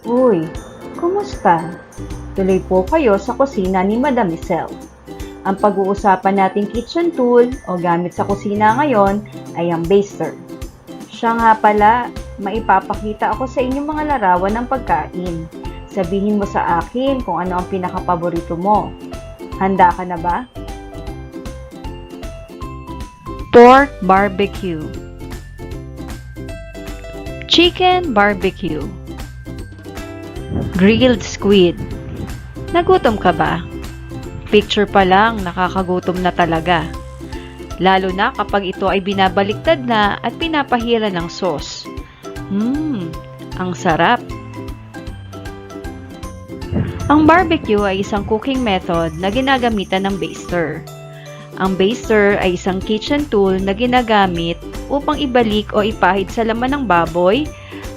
Uy, kumusta? Tuloy po kayo sa kusina ni Madam Michelle. Ang pag-uusapan nating kitchen tool o gamit sa kusina ngayon ay ang baster. Siya nga pala, maipapakita ako sa inyong mga larawan ng pagkain. Sabihin mo sa akin kung ano ang pinakapaborito mo. Handa ka na ba? Pork barbecue, chicken barbecue, grilled squid. Nagutom ka ba? Picture pa lang, nakakagutom na talaga. Lalo na kapag ito ay binabaliktad na at pinapahira ng sauce. Ang sarap! Ang barbecue ay isang cooking method na ginagamitan ng baster. Ang baster ay isang kitchen tool na ginagamit upang ibalik o ipahid sa laman ng baboy,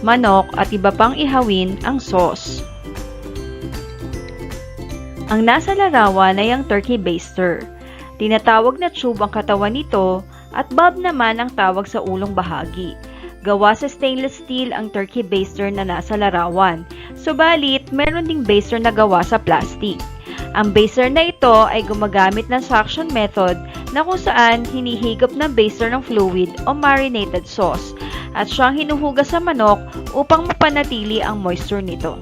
manok at iba pang ihawin ang sauce. Ang nasa larawan ay ang turkey baster. Tinatawag na tube ang katawan nito at bulb naman ang tawag sa ulong bahagi. Gawa sa stainless steel ang turkey baster na nasa larawan. Subalit, meron ding baster na gawa sa plastic. Ang baster na ito ay gumagamit ng suction method na kung saan hinihigop ng baster ng fluid o marinated sauce at siyang hinuhugas sa manok upang mapanatili ang moisture nito.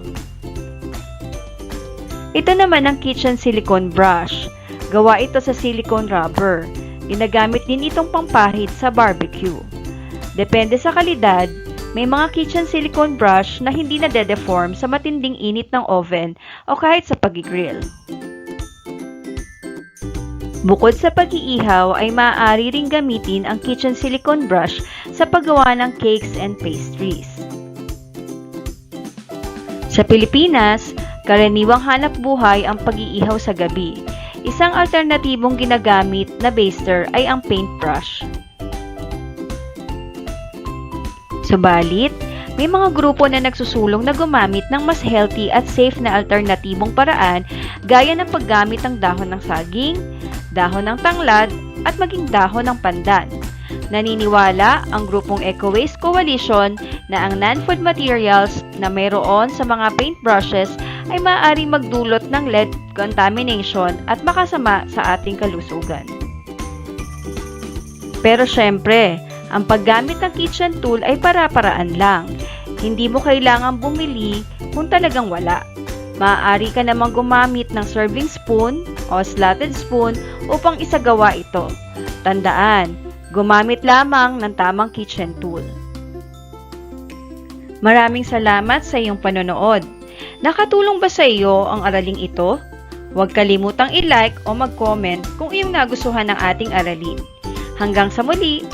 Ito naman ang kitchen silicone brush. Gawa ito sa silicone rubber. Ginagamit din itong pampahid sa barbecue. Depende sa kalidad, may mga kitchen silicone brush na hindi nade-deform sa matinding init ng oven o kahit sa pag-grill. Bukod sa pag-iihaw ay maaari ring gamitin ang kitchen silicone brush sa paggawa ng cakes and pastries. Sa Pilipinas, karaniwang hanap buhay ang pag-iihaw sa gabi. Isang alternatibong ginagamit na baster ay ang paintbrush. Subalit, may mga grupo na nagsusulong na gumamit ng mas healthy at safe na alternatibong paraan gaya ng paggamit ng dahon ng saging, dahon ng tanglad, at maging dahon ng pandan. Naniniwala ang grupong Eco Waste Coalition na ang non-food materials na mayroon sa mga paintbrushes ay maaaring magdulot ng lead contamination at makasama sa ating kalusugan. Pero syempre, ang paggamit ng kitchen tool ay para-paraan lang. Hindi mo kailangang bumili kung talagang wala. Maaari ka namang gumamit ng serving spoon o slotted spoon upang isagawa ito. Tandaan, gumamit lamang ng tamang kitchen tool. Maraming salamat sa iyong panonood. Nakatulong ba sa iyo ang araling ito? Huwag kalimutang i-like o mag-comment kung iyong nagustuhan ng ating aralin. Hanggang sa muli!